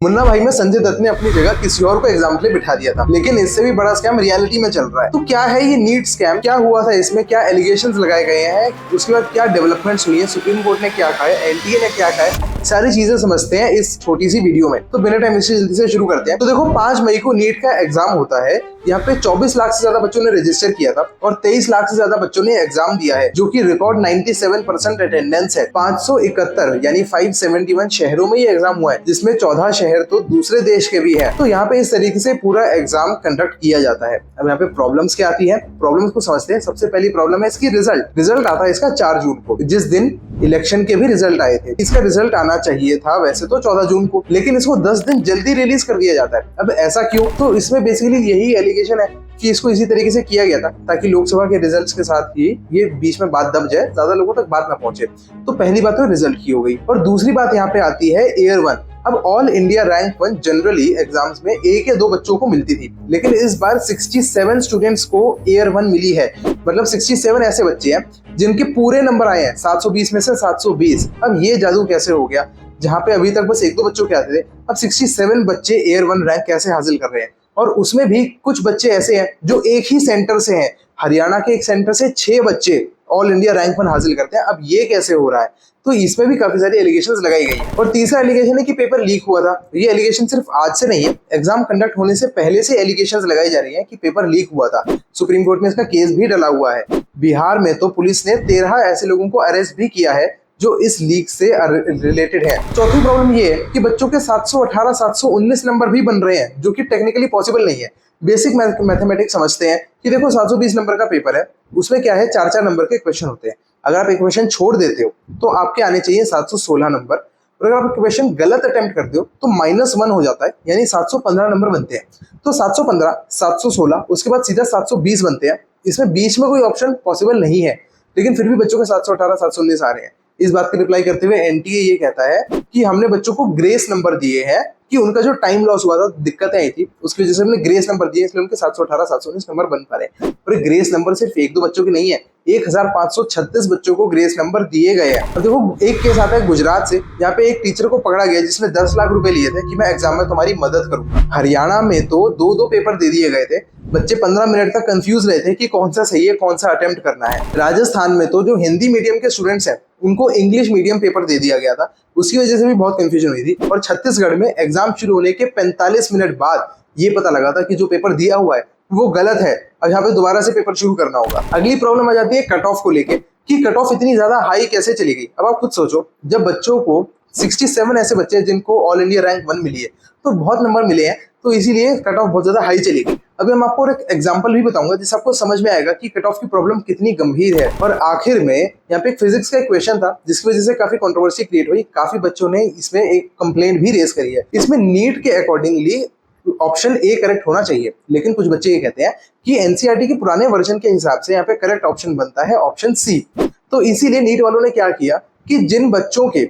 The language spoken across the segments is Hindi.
मुन्ना भाई में संजय दत्त ने अपनी जगह किसी और को एग्जाम के लिए बिठा दिया था, लेकिन इससे भी बड़ा स्कैम रियलिटी में चल रहा है। तो क्या है ये नीट स्कैम, क्या हुआ था इसमें, क्या एलिगेशंस लगाए गए हैं, उसके बाद क्या डेवलपमेंट्स हुई है, सुप्रीम कोर्ट ने क्या कहा है, एनटीए ने क्या कहा है, सारी चीजें समझते हैं इस छोटी सी वीडियो में। तो बिना टाइम वेस्ट जल्दी से शुरू करते हैं। तो देखो 5 मई को नीट का एग्जाम होता है। यहाँ पे 24 लाख से ज्यादा बच्चों ने रजिस्टर किया था और 23 लाख से ज्यादा बच्चों ने एग्जाम दिया है, जो कि रिकॉर्ड 97% अटेंडेंस है। 571 यानी 571 शहरों में ये एग्जाम हुआ है, जिसमें 14 शहर तो दूसरे देश के भी है। तो यहाँ पे इस तरीके से पूरा एग्जाम कंडक्ट किया जाता है। अब यहाँ पे प्रॉब्लम्स क्या आती है, प्रॉब्लम्स को समझते हैं। सबसे पहली प्रॉब्लम है इसकी रिजल्ट आता है इसका 4 जून को, जिस दिन इलेक्शन के भी रिजल्ट आए थे। इसका रिजल्ट आना चाहिए था वैसे तो 14 जून को, लेकिन इसको 10 दिन जल्दी रिलीज कर दिया जाता है। अब ऐसा क्यों? तो इसमें बेसिकली यही एलिगेशन है कि इसको इसी तरीके से किया गया था ताकि लोकसभा के रिजल्ट्स के साथ ही ये बीच में बात दब जाए, ज्यादा लोगों तक बात ना पहुंचे। तो पहली बात तो रिजल्ट की हो गई। और दूसरी बात यहाँ पे आती है ईयर 1। अब all India rank 1 generally exams में 1 या 2 बच्चों को मिलती थी, लेकिन इस बार 67 स्टूडेंट्स को ईयर 1 मिली है। मतलब 67 ऐसे बच्चे हैं जिनके पूरे नंबर आए हैं 720 में से 720। अब ये जादू कैसे हो गया? जहाँ पे अभी तक बस 1-2 बच्चों के आते थे, अब 67 बच्चे ईयर 1 रैंक कैसे हासिल कर रहे हैं? और उसमें भी कुछ बच्चे ऐसे हैं जो एक ही सेंटर से हैं। हरियाणा के एक सेंटर से 6 बच्चे ऑल इंडिया रैंक 1 हासिल करते हैं। अब ये कैसे हो रहा है? तो इसमें भी काफी सारी एलिगेशंस लगाई गई है। और तीसरा एलिगेशन है कि पेपर लीक हुआ था। ये एलिगेशन सिर्फ आज से नहीं है, एग्जाम कंडक्ट होने से पहले से एलिगेशंस लगाई जा रही है कि पेपर लीक हुआ था। सुप्रीम कोर्ट में इसका केस भी डला हुआ है। बिहार में तो पुलिस ने 13 ऐसे लोगों को अरेस्ट भी किया है जो इस लीक से रिलेटेड है। चौथी प्रॉब्लम ये है कि बच्चों के 718, 719 नंबर भी बन रहे हैं, जो कि टेक्निकली पॉसिबल नहीं है। बेसिक मैथमेटिक्स समझते हैं कि देखो 720 नंबर का पेपर है, उसमें क्या है 4-4 नंबर के क्वेश्चन होते हैं। अगर आप एक क्वेश्चन छोड़ देते हो तो आपके आने चाहिए 716 नंबर, और अगर आप क्वेश्चन गलत अटेम्प्ट करते हो तो -1 हो जाता है, यानी 715 नंबर बनते हैं। तो 715, 716, उसके बाद सीधा 720 बनते हैं। इसमें बीच में कोई ऑप्शन पॉसिबल नहीं है, लेकिन फिर भी बच्चों के 718, 719 आ रहे हैं। इस बात का रिप्लाई करते हुए एनटीए ये कहता है कि हमने बच्चों को ग्रेस नंबर दिए हैं, कि उनका जो टाइम लॉस हुआ था, दिक्कतें आई थी, उसकी वजह से हमने ग्रेस नंबर दिए, इसलिए उनके 718, 719 नंबर बन पा रहे हैं। और ग्रेस नंबर सिर्फ 1-2 बच्चों के नहीं है, 1536 बच्चों को ग्रेस नंबर दिए गए हैं। और देखो एक केस आता है गुजरात से, यहाँ पे एक टीचर को पकड़ा गया जिसने 10 लाख रुपए लिए थे कि मैं एग्जाम में तुम्हारी मदद करूंगा। हरियाणा में तो 2-2 पेपर दे दिए गए थे। बच्चे 15 मिनट तक कंफ्यूज रहे थे कि कौन सा सही है, कौन सा अटेम्प्ट करना है। राजस्थान में तो जो हिंदी मीडियम के स्टूडेंट्स हैं उनको इंग्लिश मीडियम पेपर दे दिया गया था, उसकी वजह से भी बहुत कंफ्यूजन हुई थी। और छत्तीसगढ़ में एग्जाम शुरू होने के 45 मिनट बाद ये पता लगा था कि जो पेपर दिया हुआ है वो गलत है, अब यहाँ पे दोबारा से पेपर शुरू करना होगा। अगली प्रॉब्लम आ जाती है कट ऑफ को लेके, कि कट ऑफ इतनी ज्यादा हाई कैसे चली गई। अब आप खुद सोचो, जब बच्चों को 67 ऐसे बच्चे हैं जिनको ऑल इंडिया रैंक 1 मिली है, तो बहुत नंबर मिले हैं, तो इसीलिए कट ऑफ बहुत ज्यादा हाई चली गई। अभी हम आपको एक एग्जांपल भी बताऊंगा जिससे आपको समझ में आएगा कि कट ऑफ की प्रॉब्लम कितनी गंभीर है। और आखिर में यहाँ पे एक फिजिक्स का एक क्वेश्चन था जिसकी वजह से काफी कंट्रोवर्सी क्रिएट हुई। काफी बच्चों ने इसमें एक कंप्लेंट भी रेज करी है। इसमें नीट के अकॉर्डिंगली ऑप्शन ए करेक्ट होना चाहिए, लेकिन कुछ बच्चे ये कहते हैं कि एनसीईआरटी के पुराने वर्जन के हिसाब से यहाँ पे करेक्ट ऑप्शन बनता है ऑप्शन सी। तो इसीलिए नीट वालों ने क्या किया कि जिन बच्चों के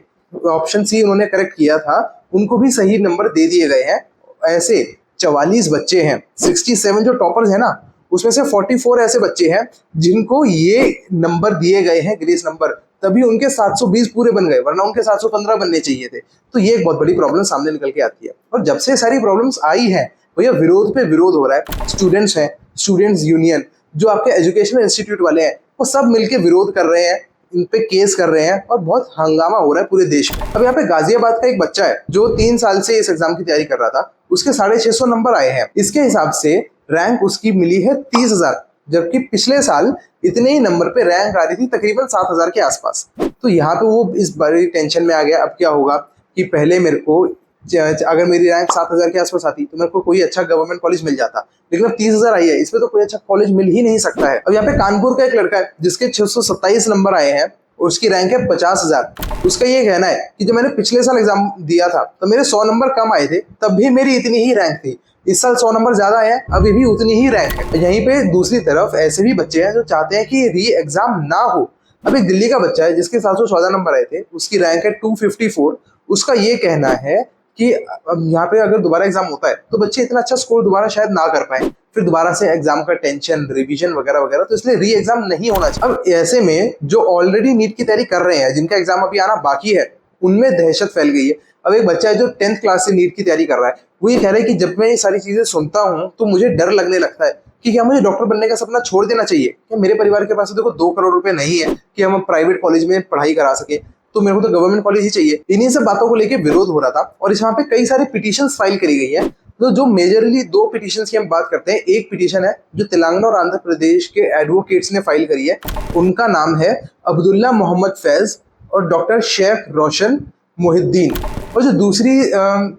ऑप्शन सी उन्होंने करेक्ट किया था उनको भी सही नंबर दे दिए गए हैं। ऐसे 44 बच्चे हैं, 67 जो टॉपर्स है ना, उसमें से 44 ऐसे बच्चे हैं जिनको ये नंबर दिए गए हैं, ग्रेस नंबर, तभी उनके 720 पूरे बन गए, वरना उनके 715 बनने चाहिए थे। तो ये एक बहुत बड़ी प्रॉब्लम सामने निकल के आती है। और जब से सारी प्रॉब्लम्स आई है भैया विरोध पे विरोध हो रहा है। स्टूडेंट्स हैं, स्टूडेंट्स यूनियन, जो आपके एजुकेशनल इंस्टीट्यूट वाले हैं, वो सब मिलके विरोध कर रहे हैं, इन पे केस कर रहे हैं और बहुत हंगामा हो रहा है पूरे देश में। अब यहाँ पे गाजियाबाद का एक बच्चा है जो 3 साल से इस एग्जाम की तैयारी कर रहा था, उसके 650 नंबर आए हैं। इसके हिसाब से रैंक उसकी मिली है 30,000, जबकि पिछले साल इतने ही नंबर पे रैंक आ रही थी तकरीबन 7,000 के आसपास। तो यहाँ पे वो इस बड़ी टेंशन में आ गया। अब क्या होगा कि पहले मेरे को अगर मेरी रैंक 7,000 के आसपास आती तो मेरे को कोई अच्छा गवर्नमेंट कॉलेज मिल जाता, लेकिन अब 30,000 आई है, इसमें तो कोई अच्छा कॉलेज मिल ही नहीं सकता है। अब यहाँ पे कानपुर का एक लड़का है जिसके 627 नंबर आए हैं, उसकी रैंक है 50,000। उसका ये कहना है कि जब मैंने पिछले साल एग्जाम दिया था तो मेरे 100 नंबर कम आए थे, तब भी मेरी इतनी ही रैंक थी। इस साल 100 नंबर ज्यादा है, अभी भी उतनी ही रैंक है। यहीं पे दूसरी तरफ ऐसे भी बच्चे हैं जो चाहते हैं कि री एग्जाम ना हो। अब एक दिल्ली का बच्चा है जिसके 714 नंबर आए थे, उसकी रैंक है 254। उसका ये कहना है कि अब यहाँ पे अगर दोबारा एग्जाम होता है तो बच्चे इतना अच्छा स्कोर दोबारा शायद ना कर पाए, फिर दोबारा से एग्जाम का टेंशन, रिवीजन वगैरह वगैरह, तो इसलिए री एग्जाम नहीं होना चाहिए। अब ऐसे में जो ऑलरेडी नीट की तैयारी कर रहे हैं, जिनका एग्जाम अभी आना बाकी है, उनमें दहशत फैल गई है। अब एक बच्चा है जो 10th क्लास से नीट की तैयारी कर रहा है, वो ये कह रहा है कि जब मैं ये सारी चीजें सुनता हूँ तो मुझे डर लगने लगता है कि क्या मुझे डॉक्टर बनने का सपना छोड़ देना चाहिए। क्या मेरे परिवार के पास तो देखो 2 करोड़ रुपए नहीं है कि हम प्राइवेट कॉलेज में पढ़ाई करा सके, तो मेरे को तो गवर्नमेंट कॉलेज ही चाहिए। इन्हीं सब बातों को लेकर विरोध हो रहा था और इस वहाँ पे कई सारे पिटीशंस फाइल करी गई है। तो जो मेजरली 2 पिटीशंस की हम बात करते हैं, एक पिटीशन है जो तेलंगाना और आंध्र प्रदेश के एडवोकेट्स ने फाइल करी है, उनका नाम है अब्दुल्ला मोहम्मद फैज और डॉक्टर शेख रोशन मोहिद्दीन। और जो दूसरी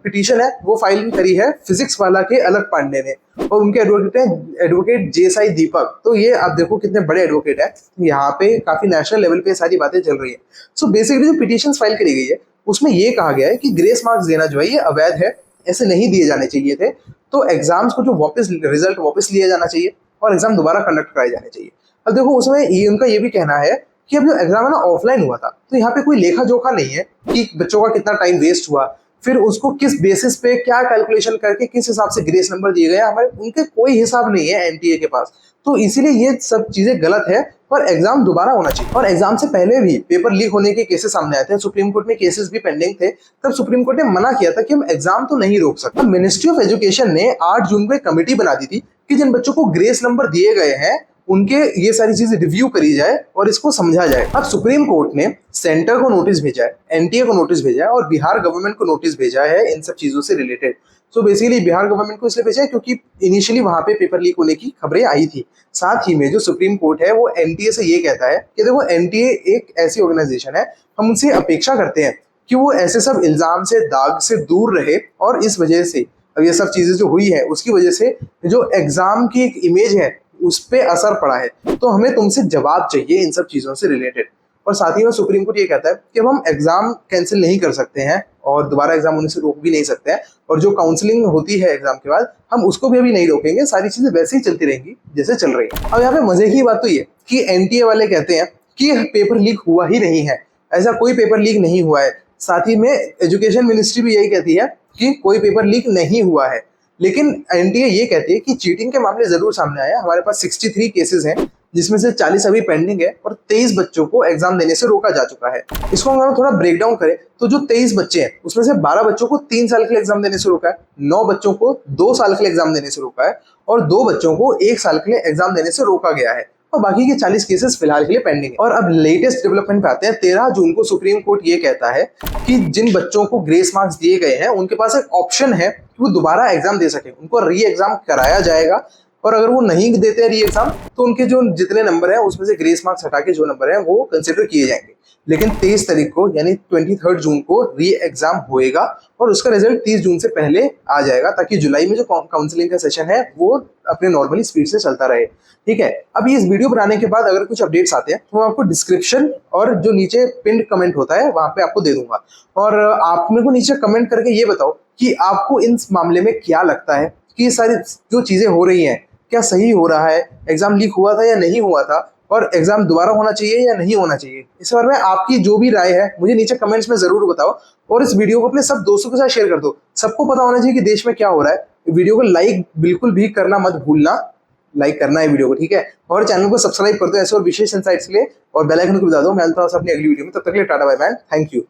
पिटीशन है वो फाइल करी है फिजिक्स वाला के अलग पांडे ने, और उनके एडवोकेट हैं एडवोकेट जेसाई दीपक। तो ये आप देखो कितने बड़े एडवोकेट है, यहाँ पे काफी नेशनल लेवल पे सारी बातें चल रही है। सो बेसिकली जो पिटीशन फाइल करी गई है उसमें ये कहा गया है कि ग्रेस मार्क्स देना जो है ये अवैध है, ऐसे नहीं दिए जाने चाहिए थे। तो एग्जाम्स को जो वापस रिजल्ट वापस लिया जाना चाहिए और एग्जाम दोबारा कंडक्ट कराए जाने चाहिए। अब देखो उसमें ये उनका ये भी कहना है कि अब जो एग्जाम है ना ऑफलाइन हुआ था, तो यहाँ पे कोई लेखा जोखा नहीं है कि बच्चों का कितना टाइम वेस्ट हुआ, फिर उसको किस बेसिस पे क्या कैलकुलेशन करके किस हिसाब से ग्रेस नंबर दिए गए, हमारे उनके कोई हिसाब नहीं है एनटीए के पास। तो इसीलिए ये सब चीजें गलत है और एग्जाम दोबारा होना चाहिए। और एग्जाम से पहले भी पेपर लीक होने के केसेस सामने आए थे, सुप्रीम कोर्ट में केसेस भी पेंडिंग थे, तब सुप्रीम कोर्ट ने मना किया था कि हम एग्जाम तो नहीं रोक सकते। मिनिस्ट्री ऑफ एजुकेशन ने 8 जून को एक कमेटी बना दी थी कि जिन बच्चों को ग्रेस नंबर दिए गए हैं उनके ये सारी चीजें रिव्यू करी जाए और इसको समझा जाए। अब सुप्रीम कोर्ट ने सेंटर को नोटिस भेजा है, एनटीए को नोटिस भेजा है और बिहार गवर्नमेंट को नोटिस भेजा है इन सब चीजों से related. So basically Bihar government को इसलिए भेजा है क्योंकि इनिशियली वहां पे पेपर लीक होने की खबरें आई थी। साथ ही में जो सुप्रीम कोर्ट है वो एनटीए से ये कहता है कि देखो एनटीए एक ऐसी ऑर्गेनाइजेशन है, हम उनसे अपेक्षा करते हैं कि वो ऐसे सब इल्जाम से दाग से दूर रहे, और इस वजह से अब ये सब चीजें जो हुई है उसकी वजह से जो एग्जाम की एक इमेज है उस पर असर पड़ा है। तो हमें तुमसे जवाब चाहिए इन सब चीजों से रिलेटेड। और साथ ही में सुप्रीम कोर्ट ये कहता है कि हम एग्जाम कैंसिल नहीं कर सकते हैं और दोबारा एग्जाम होने से रोक भी नहीं सकते हैं, और जो काउंसलिंग होती है एग्जाम के बाद हम उसको भी अभी नहीं रोकेंगे, सारी चीजें वैसे ही चलती रहेंगी जैसे चल रही है। अब यहाँ पे मजे की बात तो ये कि एनटीए वाले कहते हैं कि पेपर लीक हुआ ही नहीं है, ऐसा कोई पेपर लीक नहीं हुआ है। साथ ही में एजुकेशन मिनिस्ट्री भी यही कहती है कि कोई पेपर लीक नहीं हुआ है, लेकिन एनटीए ये कहती है कि चीटिंग के मामले जरूर सामने आए। हमारे पास 63 केसेस हैं जिसमें से 40 अभी पेंडिंग है और 23 बच्चों को एग्जाम देने से रोका जा चुका है। इसको अगर थोड़ा ब्रेक डाउन करें तो जो 23 बच्चे हैं उसमें से 12 बच्चों को 3 साल के लिए एग्जाम देने से रोका है, 9 बच्चों को 2 साल के लिए एग्जाम देने से रोका है और 2 बच्चों को 1 साल के लिए एग्जाम देने से रोका गया है, और बाकी के 40 केसेस फिलहाल के लिए पेंडिंग है। और अब लेटेस्ट डेवलपमेंट पे आते हैं। 13 जून को सुप्रीम कोर्ट ये कहता है कि जिन बच्चों को ग्रेस मार्क्स दिए गए हैं उनके पास एक ऑप्शन है कि वो दोबारा एग्जाम दे सके, उनको री एग्जाम कराया जाएगा, और अगर वो नहीं देते हैं री एग्जाम तो उनके जो जितने नंबर हैं उसमें से ग्रेस मार्क्स हटा के जो नंबर हैं वो कंसिडर किए जाएंगे। लेकिन 23 तारीख को यानी 23 जून को री एग्जाम होएगा और उसका रिजल्ट 30 जून से पहले आ जाएगा, ताकि जुलाई में जो काउंसलिंग का सेशन है वो अपने नॉर्मली स्पीड से चलता रहे। ठीक है, अभी इस वीडियो बनाने के बाद अगर कुछ अपडेट्स आते हैं तो मैं आपको डिस्क्रिप्शन और जो नीचे पिन कमेंट होता है वहां पे आपको दे दूंगा। और आप मेरे को नीचे कमेंट करके ये बताओ कि आपको इस मामले में क्या लगता है कि ये सारी जो चीजें हो रही हैं क्या सही हो रहा है, एग्जाम लीक हुआ था या नहीं हुआ था, और एग्जाम दोबारा होना चाहिए या नहीं होना चाहिए। इस बारे में आपकी जो भी राय है मुझे नीचे कमेंट्स में जरूर बताओ, और इस वीडियो को अपने सब दोस्तों के साथ शेयर कर दो। सबको पता होना चाहिए कि देश में क्या हो रहा है। वीडियो को लाइक बिल्कुल भी करना मत भूलना, लाइक करना है वीडियो को, ठीक है। और चैनल को सब्सक्राइब कर दो ऐसे और विशेष इनसाइट्स के लिए, और बेल आइकन को बता दो। मैं मिलता हूं अपनी अगली वीडियो में, तब तक के लिए tata bye bye, thank you.